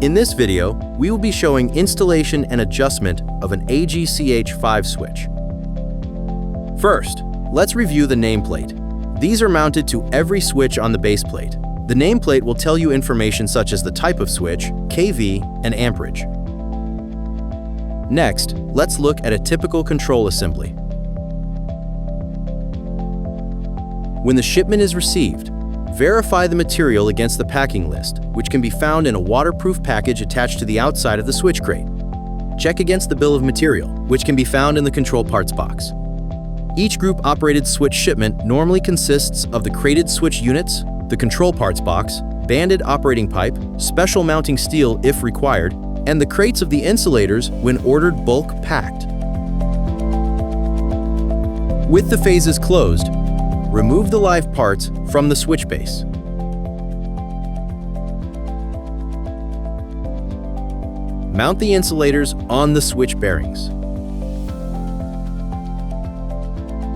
In this video, we will be showing installation and adjustment of an AGCH5 switch. First, let's review the nameplate. These are mounted to every switch on the base plate. The nameplate will tell you information such as the type of switch, kV, and amperage. Next, let's look at a typical control assembly. When the shipment is received, verify the material against the packing list, which can be found in a waterproof package attached to the outside of the switch crate. Check against the bill of material, which can be found in the control parts box. Each group-operated switch shipment normally consists of the crated switch units, the control parts box, banded operating pipe, special mounting steel if required, and the crates of the insulators when ordered bulk packed. With the phases closed, remove the live parts from the switch base. Mount the insulators on the switch bearings.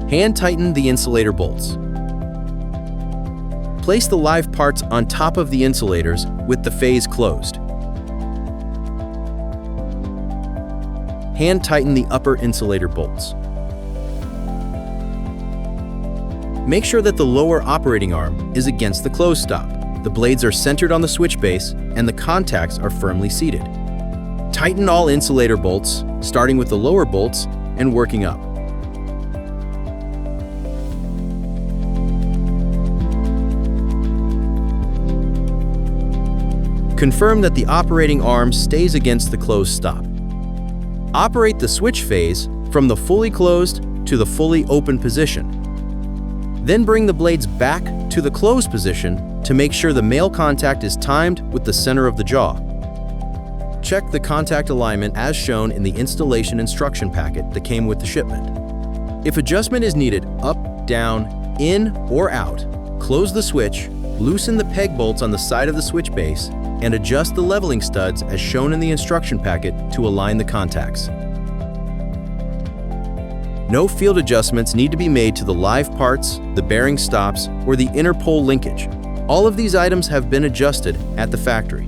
Hand tighten the insulator bolts. Place the live parts on top of the insulators with the phase closed. Hand tighten the upper insulator bolts. Make sure that the lower operating arm is against the close stop. The blades are centered on the switch base and the contacts are firmly seated. Tighten all insulator bolts, starting with the lower bolts and working up. Confirm that the operating arm stays against the closed stop. Operate the switch phase from the fully closed to the fully open position. Then bring the blades back to the closed position to make sure the male contact is timed with the center of the jaw. Check the contact alignment as shown in the installation instruction packet that came with the shipment. If adjustment is needed up, down, in, or out, close the switch, loosen the peg bolts on the side of the switch base, and adjust the leveling studs as shown in the instruction packet to align the contacts. No field adjustments need to be made to the live parts, the bearing stops, or the inner pole linkage. All of these items have been adjusted at the factory.